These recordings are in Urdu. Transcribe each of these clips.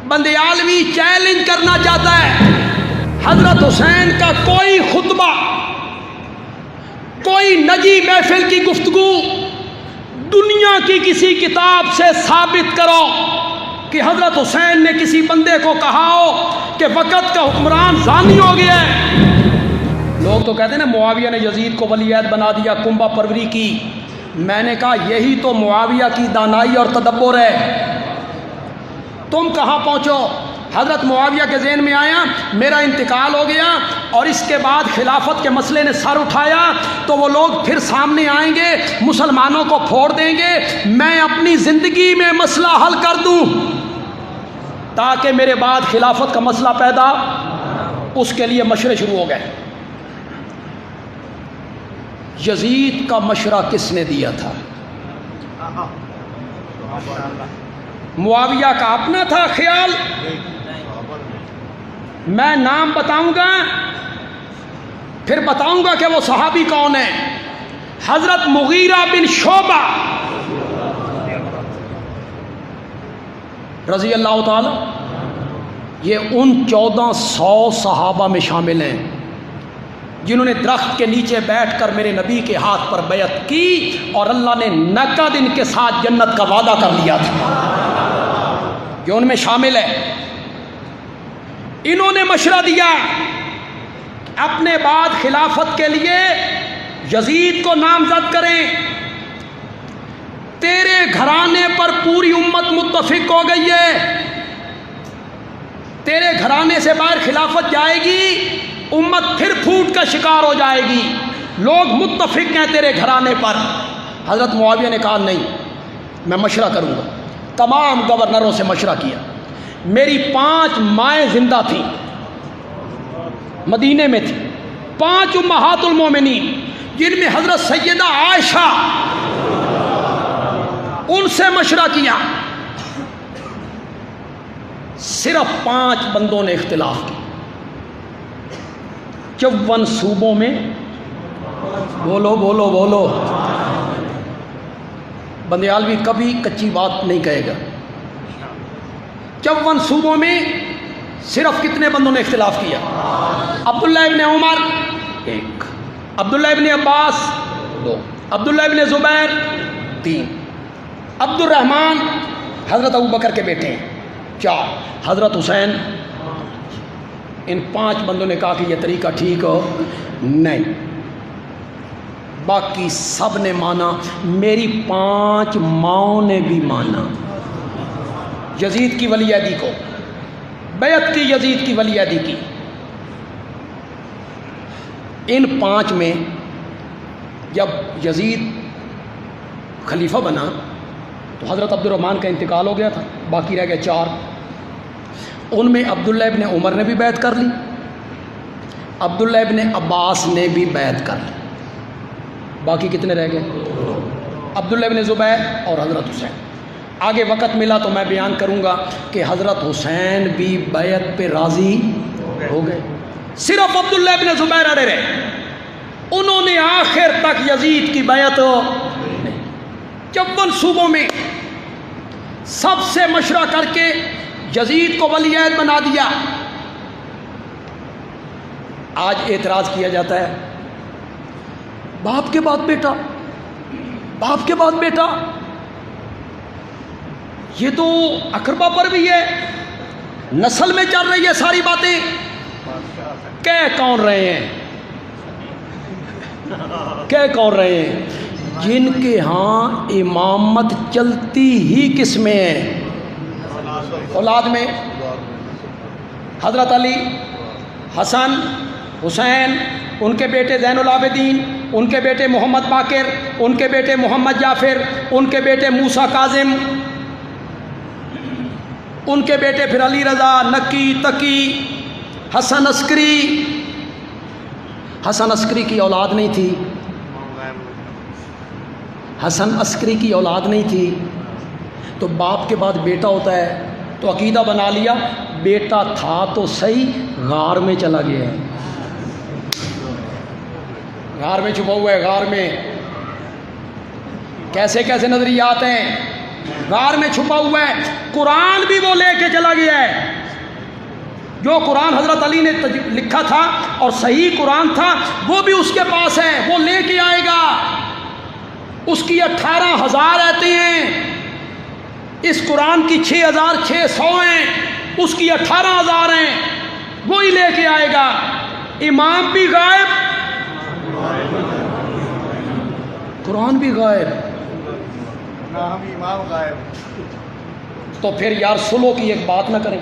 بندیالوی چیلنج کرنا چاہتا ہے حضرت حسین کا کوئی خطبہ، کوئی نجی محفل کی گفتگو دنیا کی کسی کتاب سے ثابت کرو کہ حضرت حسین نے کسی بندے کو کہا ہو کہ وقت کا حکمران زانی ہو گیا ہے۔ لوگ تو کہتے ہیں نا معاویہ نے یزید کو ولی عہد بنا دیا، کنبہ پروری کی۔ میں نے کہا یہی تو معاویہ کی دانائی اور تدبر ہے۔ تم کہاں پہنچو؟ حضرت معاویہ کے ذہن میں آیا میرا انتقال ہو گیا اور اس کے بعد خلافت کے مسئلے نے سر اٹھایا تو وہ لوگ پھر سامنے آئیں گے، مسلمانوں کو پھوڑ دیں گے، میں اپنی زندگی میں مسئلہ حل کر دوں تاکہ میرے بعد خلافت کا مسئلہ پیدا۔ اس کے لیے مشورے شروع ہو گئے۔ یزید کا مشورہ کس نے دیا تھا؟ معاویہ کا اپنا تھا خیال؟ میں نام بتاؤں گا، پھر بتاؤں گا کہ وہ صحابی کون ہے۔ حضرت مغیرہ بن شعبہ رضی اللہ تعالی، یہ ان 1400 صحابہ میں شامل ہیں جنہوں نے درخت کے نیچے بیٹھ کر میرے نبی کے ہاتھ پر بیعت کی اور اللہ نے نقد ان کے ساتھ جنت کا وعدہ کر لیا تھا، یہ ان میں شامل ہے۔ انہوں نے مشورہ دیا اپنے بعد خلافت کے لیے یزید کو نامزد کریں۔ تیرے گھرانے پر پوری امت متفق ہو گئی ہے، تیرے گھرانے سے باہر خلافت جائے گی، امت پھر پھوٹ کا شکار ہو جائے گی، لوگ متفق ہیں تیرے گھرانے پر۔ حضرت معاویہ نے کہا نہیں، میں مشورہ کروں گا۔ تمام گورنروں سے مشورہ کیا۔ میری 5 مائیں زندہ تھیں، مدینے میں تھیں، 5 امہات المومنین جن میں حضرت سیدہ عائشہ، ان سے مشورہ کیا۔ صرف 5 بندوں نے اختلاف کیا 54 صوبوں میں۔ بولو بولو بولو، بندیالوی کبھی کچی بات نہیں کہے گا۔ 54 صوبوں میں صرف کتنے بندوں نے اختلاف کیا؟ عبداللہ ابن عمر 1، عبداللہ ابن عباس 2، عبداللہ ابن زبیر 3، عبد الرحمن حضرت ابوبکر کے بیٹے ہیں 4، حضرت حسین۔ ان 5 بندوں نے کہا کہ یہ طریقہ ٹھیک ہو نہیں، باقی سب نے مانا، میری 5 ماؤں نے بھی مانا یزید کی ولی عہدی کو، بیعت کی، یزید کی ولی عہدی کی۔ ان 5 میں جب یزید خلیفہ بنا تو حضرت عبد الرحمن کا انتقال ہو گیا تھا، باقی رہ گئے 4۔ ان میں عبداللہ ابن عمر نے بھی بیعت کر لی، عبداللہ ابن عباس نے بھی بیعت کر لی، باقی کتنے رہ گئے؟ عبداللہ ابن زبیر اور حضرت حسین۔ آگے وقت ملا تو میں بیان کروں گا کہ حضرت حسین بھی بیعت پہ راضی ہو گئے، صرف عبداللہ ابن زبیر اڑے رہے، انہوں نے آخر تک یزید کی بیعت نہیں۔ 54 صوبوں میں سب سے مشورہ کر کے یزید کو ولی عہد بنا دیا۔ آج اعتراض کیا جاتا ہے باپ کے بعد بیٹا، باپ کے بعد بیٹا، یہ تو اقربا پر بھی ہے، نسل میں چل رہی ہے ساری باتیں۔ کہہ کون رہے ہیں؟ کہہ کون رہے ہیں؟ جن کے ہاں امامت چلتی ہی کس میں ہے؟ اولاد میں۔ حضرت علی، حسن، حسین، ان کے بیٹے زین العابدین، ان کے بیٹے محمد باقر، ان کے بیٹے محمد جعفر، ان کے بیٹے موسیٰ کاظم، ان کے بیٹے پھر علی رضا، نکی، تقی، حسن عسکری۔ حسن عسکری کی اولاد نہیں تھی، حسن عسکری کی اولاد نہیں تھی، تو باپ کے بعد بیٹا ہوتا ہے تو عقیدہ بنا لیا بیٹا تھا تو صحیح، غار میں چلا گیا ہے، غار میں چھپا ہوا ہے، غار میں۔ کیسے کیسے نظریات ہیں، غار میں چھپا ہوا ہے. قرآن بھی وہ لے کے چلا گیا ہے. جو قرآن حضرت علی نے لکھا تھا اور صحیح قرآن تھا وہ بھی اس کے پاس ہے, وہ لے کے آئے گا. اس کی 18,000 آیتیں ہیں, اس قرآن کی 6,600 ہیں, اس کی 18,000 ہیں, وہی لے کے آئے گا. امام بھی غائب, قرآن بھی غائب, امام غائب. تو پھر یار سلو کی ایک بات نہ کریں,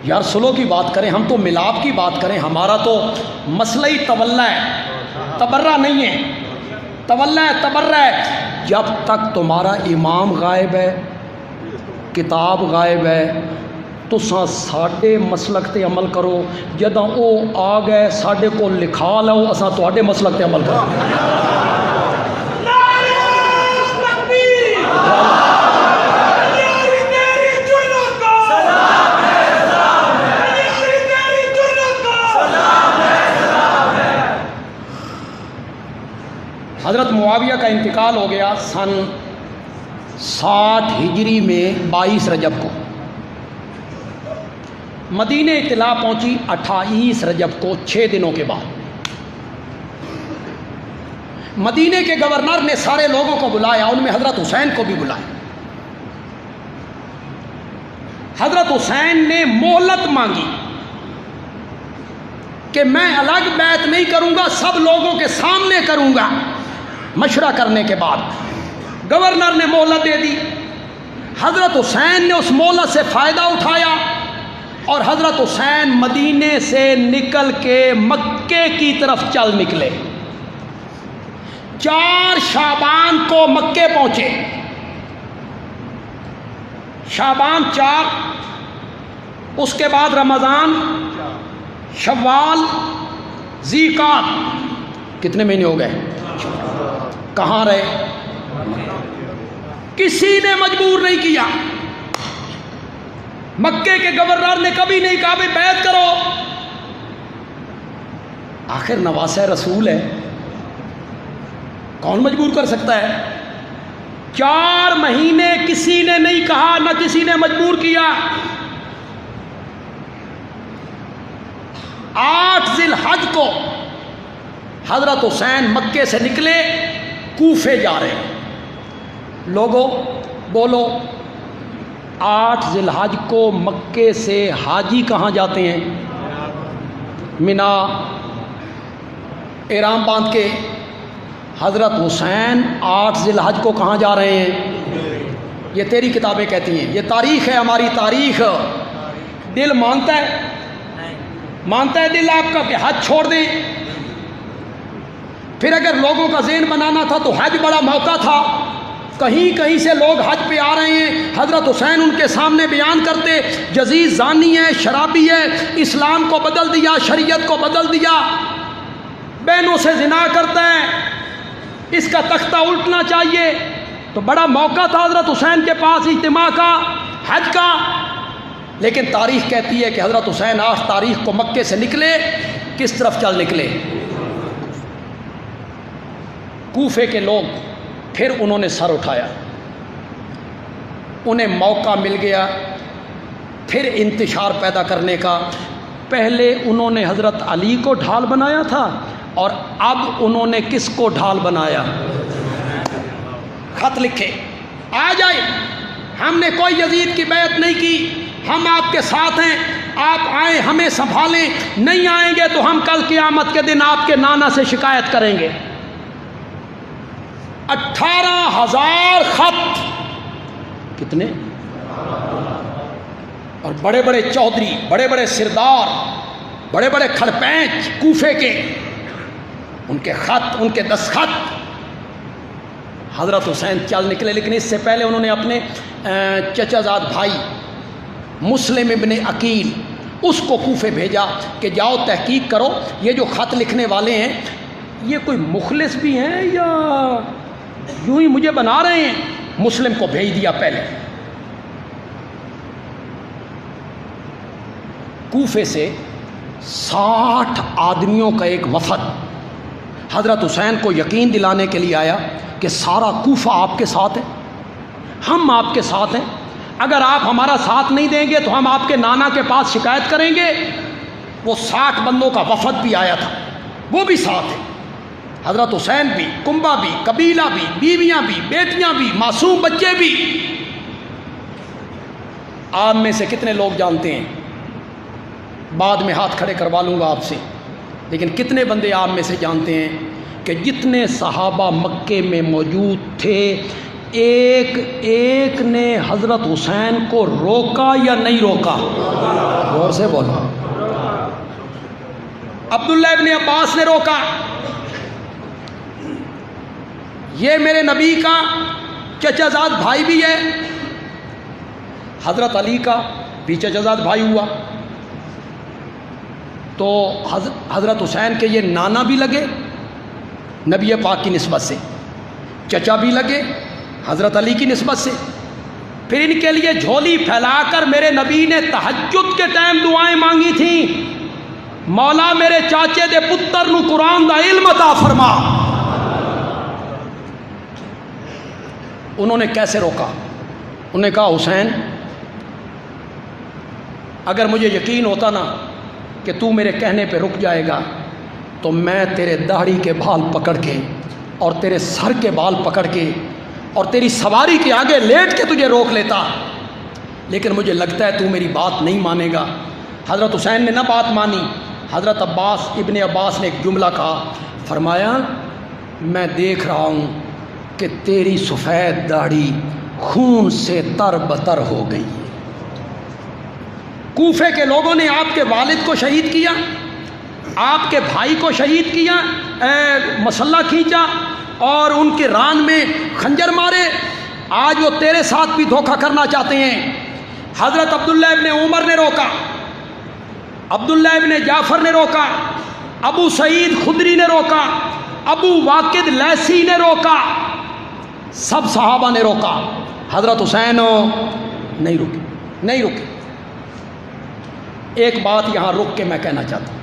یار سلو کی بات کریں, ہم تو ملاپ کی بات کریں. ہمارا تو مسئلہ ہی تولا ہے, تبرہ نہیں ہے. تولا ہے, تبرہ ہے. جب تک تمہارا امام غائب ہے, کتاب غائب ہے, تساں ساڈے مسلک تے عمل کرو. جداں او آ گئے ساڈے کو لکھا لو, اساں تواڈے مسلک تے عمل کرو. حضرت معاویہ کا انتقال ہو گیا سن 60 ہجری میں 22 رجب کو. مدینہ اطلاع پہنچی 28 رجب کو, 6 دنوں کے بعد. مدینے کے گورنر نے سارے لوگوں کو بلایا, ان میں حضرت حسین کو بھی بلایا. حضرت حسین نے مہلت مانگی کہ میں الگ بیعت نہیں کروں گا, سب لوگوں کے سامنے کروں گا. مشورہ کرنے کے بعد گورنر نے مہلت دے دی. حضرت حسین نے اس مہلت سے فائدہ اٹھایا اور حضرت حسین مدینے سے نکل کے مکے کی طرف چل نکلے. 4 شعبان کو مکے پہنچے. شعبان 4, اس کے بعد رمضان, شوال, ذیقعد. کتنے مہینے ہو گئے؟ کہاں رہے؟ کسی نے مجبور نہیں کیا. مکے کے گورنر نے کبھی نہیں کہا بھائی بیعت کرو. آخر نواسہ رسول ہے, کون مجبور کر سکتا ہے؟ 4 مہینے کسی نے نہیں کہا, نہ کسی نے مجبور کیا. 8 ذی الحج کو حضرت حسین مکے سے نکلے, کوفے جا رہے ہیں. لوگوں بولو, 8 ذی الحج کو مکے سے حاجی کہاں جاتے ہیں؟ منا, احرام باندھ کے. حضرت حسین 8 ذی الحج کو کہاں جا رہے ہیں؟ یہ تیری کتابیں کہتی ہیں, یہ تاریخ ہے, ہماری تاریخ. دل مانتا ہے, مانتا ہے دل آپ کا کہ حج چھوڑ دیں؟ پھر اگر لوگوں کا ذہن بنانا تھا تو حج بڑا موقع تھا. کہیں کہیں سے لوگ حج پہ آ رہے ہیں. حضرت حسین ان کے سامنے بیان کرتے, یزید زانی ہے, شرابی ہے, اسلام کو بدل دیا, شریعت کو بدل دیا, بہنوں سے زنا کرتا ہے, اس کا تختہ الٹنا چاہیے. تو بڑا موقع تھا حضرت حسین کے پاس اجتماع کا, حج کا. لیکن تاریخ کہتی ہے کہ حضرت حسین 8 تاریخ کو مکے سے نکلے. کس طرف چل نکلے؟ کوفے کے لوگ پھر انہوں نے سر اٹھایا, انہیں موقع مل گیا پھر انتشار پیدا کرنے کا. پہلے انہوں نے حضرت علی کو ڈھال بنایا تھا اور اب انہوں نے کس کو ڈھال بنایا؟ خط لکھے, آ جائے, ہم نے کوئی یزید کی بیعت نہیں کی, ہم آپ کے ساتھ ہیں, آپ آئیں ہمیں سنبھالیں, نہیں آئیں گے تو ہم کل قیامت کے دن آپ کے نانا سے شکایت کریں گے. 18,000 خط. کتنے؟ اور بڑے بڑے چودھری, بڑے بڑے سردار, بڑے بڑے کھڑپینچ کوفے کے, ان کے خط, ان کے دستخط. حضرت حسین چل نکلے, لیکن اس سے پہلے انہوں نے اپنے چچا زاد بھائی مسلم ابن عقیل, اس کو کوفے بھیجا کہ جاؤ تحقیق کرو, یہ جو خط لکھنے والے ہیں یہ کوئی مخلص بھی ہیں یا یوں ہی مجھے بنا رہے ہیں. مسلم کو بھیج دیا. پہلے کوفے سے 60 آدمیوں کا ایک وفد حضرت حسین کو یقین دلانے کے لیے آیا کہ سارا کوفہ آپ کے ساتھ ہے، ہم آپ کے ساتھ ہیں، اگر آپ ہمارا ساتھ نہیں دیں گے تو ہم آپ کے نانا کے پاس شکایت کریں گے۔ وہ 60 بندوں کا وفد بھی آیا تھا، وہ بھی ساتھ ہے، حضرت حسین بھی، کنبہ بھی، قبیلہ بھی، بیویاں بھی، بیٹیاں بھی، معصوم بچے بھی۔ آپ میں سے کتنے لوگ جانتے ہیں، بعد میں ہاتھ کھڑے کروا لوں گا آپ سے، لیکن کتنے بندے آپ میں سے جانتے ہیں کہ جتنے صحابہ مکے میں موجود تھے ایک ایک نے حضرت حسین کو روکا یا نہیں روکا؟ غور سے بولو۔ عبداللہ ابن عباس نے روکا، یہ میرے نبی کا چچا زاد بھائی بھی ہے، حضرت علی کا بھی چچا زاد بھائی ہوا، تو حضرت حسین کے یہ نانا بھی لگے نبی پاک کی نسبت سے، چچا بھی لگے حضرت علی کی نسبت سے۔ پھر ان کے لیے جھولی پھیلا کر میرے نبی نے تہجد کے ٹائم دعائیں مانگی تھیں، مولا میرے چاچے دے پتر نو قرآن دا علم عطا فرما۔ انہوں نے کیسے روکا؟ انہوں نے کہا حسین اگر مجھے یقین ہوتا نا کہ تو میرے کہنے پہ رک جائے گا تو میں تیرے داڑھی کے بال پکڑ کے اور تیرے سر کے بال پکڑ کے اور تیری سواری کے آگے لیٹ کے تجھے روک لیتا، لیکن مجھے لگتا ہے تو میری بات نہیں مانے گا۔ حضرت حسین نے نہ بات مانی، حضرت ابن عباس نے ایک جملہ کہا، فرمایا میں دیکھ رہا ہوں کہ تیری سفید داڑھی خون سے تر بتر ہو گئی۔ کوفے کے لوگوں نے آپ کے والد کو شہید کیا، آپ کے بھائی کو شہید کیا، مسلح کھینچا اور ان کے ران میں خنجر مارے، آج وہ تیرے ساتھ بھی دھوکہ کرنا چاہتے ہیں۔ حضرت عبداللہ ابن عمر نے روکا، عبداللہ ابن جعفر نے روکا، ابو سعید خدری نے روکا، ابو واقد لیثی نے روکا، سب صحابہ نے روکا، حضرت حسین نہیں رکے۔ ایک بات یہاں رک کے میں کہنا چاہتا ہوں،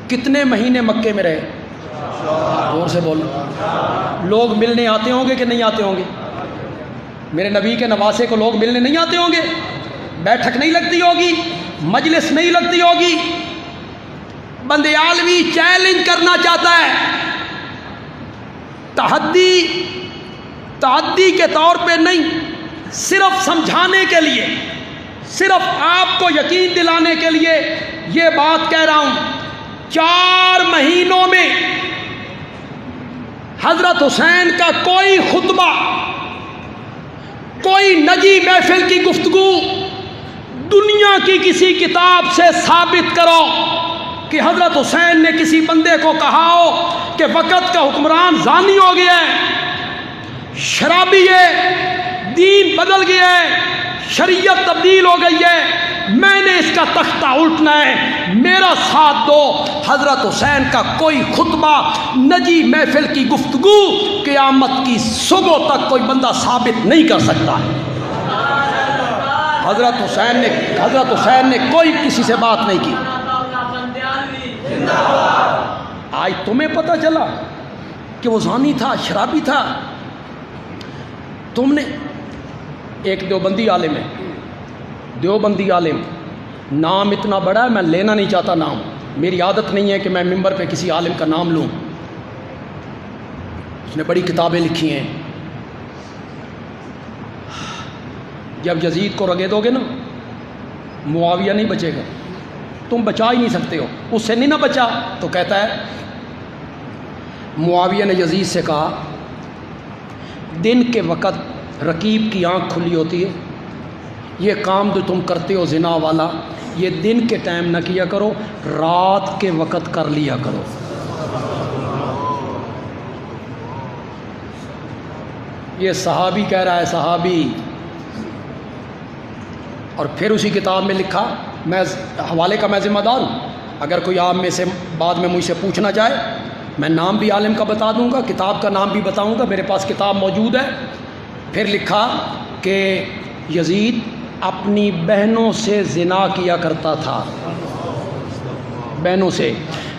کتنے مہینے مکے میں رہے؟ زور سے بولو۔ لوگ ملنے آتے ہوں گے کہ نہیں آتے ہوں گے؟ میرے نبی کے نواسے کو لوگ ملنے نہیں آتے ہوں گے؟ بیٹھک نہیں لگتی ہوگی، مجلس نہیں لگتی ہوگی؟ بندے عالمی چیلنج کرنا چاہتا ہے، تحدی کے طور پہ نہیں، صرف سمجھانے کے لیے، صرف آپ کو یقین دلانے کے لیے یہ بات کہہ رہا ہوں۔ 4 مہینوں میں حضرت حسین کا کوئی خطبہ، کوئی نجی محفل کی گفتگو دنیا کی کسی کتاب سے ثابت کرو کہ حضرت حسین نے کسی بندے کو کہا ہو کہ وقت کا حکمران زانی ہو گیا ہے، شرابی ہے، دین بدل گیا ہے، شریعت تبدیل ہو گئی ہے، میں نے اس کا تختہ الٹنا ہے، میرا ساتھ دو۔ حضرت حسین کا کوئی خطبہ، نجی محفل کی گفتگو قیامت کی صبح تک کوئی بندہ ثابت نہیں کر سکتا ہے۔ حضرت حسین نے کوئی کسی سے بات نہیں کی۔ آج تمہیں پتہ چلا کہ وہ زانی تھا، شرابی تھا؟ تم نے ایک دیوبندی عالم ہے، دیوبندی عالم، نام اتنا بڑا ہے میں لینا نہیں چاہتا نام، میری عادت نہیں ہے کہ میں ممبر پہ کسی عالم کا نام لوں، اس نے بڑی کتابیں لکھی ہیں۔ جب یزید کو رگے دو گے نا، معاویہ نہیں بچے گا، تم بچا ہی نہیں سکتے ہو، اس سے نہیں نہ بچا تو کہتا ہے، معاویہ نے یزید سے کہا دن کے وقت رقیب کی آنکھ کھلی ہوتی ہے، یہ کام جو تم کرتے ہو زنا والا، یہ دن کے ٹائم نہ کیا کرو، رات کے وقت کر لیا کرو۔ یہ صحابی کہہ رہا ہے، صحابی۔ اور پھر اسی کتاب میں لکھا، میں حوالے کا میں ذمہ دار ہوں، اگر کوئی آپ میں سے بعد میں مجھ سے پوچھنا چاہے میں نام بھی عالم کا بتا دوں گا، کتاب کا نام بھی بتاؤں گا، میرے پاس کتاب موجود ہے۔ پھر لکھا کہ یزید اپنی بہنوں سے زنا کیا کرتا تھا، بہنوں سے۔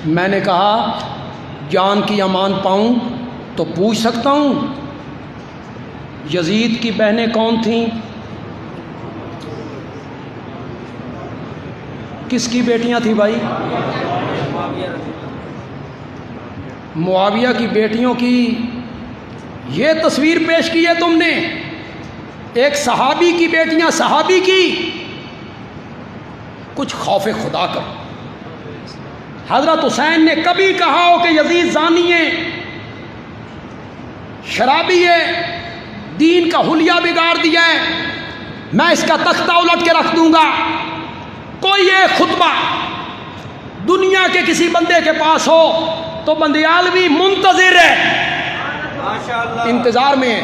میں نے کہا جان کی امان پاؤں تو پوچھ سکتا ہوں یزید کی بہنیں کون تھیں؟ کس کی بیٹیاں تھیں بھائی؟ معاویہ کی بیٹیوں کی یہ تصویر پیش کی ہے تم نے، ایک صحابی کی بیٹیاں صحابی کی۔ کچھ خوف خدا کرو۔ حضرت حسین نے کبھی کہا ہو کہ یزید زانی ہے، شرابی ہے، دین کا حلیہ بگاڑ دیا ہے، میں اس کا تختہ الٹ کے رکھ دوں گا؟ کوئی ایک خطبہ دنیا کے کسی بندے کے پاس ہو تو بندیالوی منتظر ہے، انتظار میں ہے،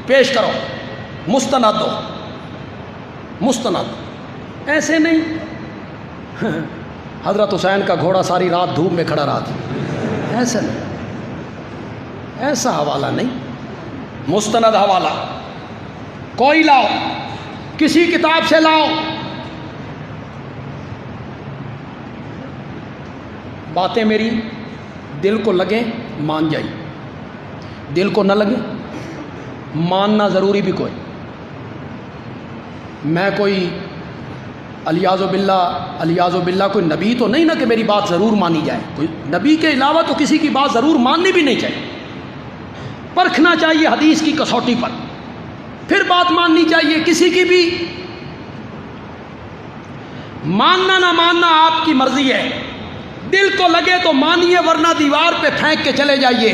پیش کرو، مستند دو، مستند۔ ایسے نہیں حضرت حسین کا گھوڑا ساری رات دھوپ میں کھڑا رہا تھا، ایسا نہیں، ایسا حوالہ نہیں، مستند حوالہ کوئی لاؤ، کسی کتاب سے لاؤ۔ باتیں میری دل کو لگیں مان جائی، دل کو نہ لگے ماننا ضروری بھی کوئی۔ میں کوئی الیاذ باللہ کوئی نبی تو نہیں نا کہ میری بات ضرور مانی جائے، کوئی نبی کے علاوہ تو کسی کی بات ضرور ماننی بھی نہیں چاہیے، پرکھنا چاہیے حدیث کی کسوٹی پر، پھر بات ماننی چاہیے کسی کی بھی۔ ماننا نہ ماننا آپ کی مرضی ہے، دل کو لگے تو مانیے ورنہ دیوار پہ پھینک کے چلے جائیے۔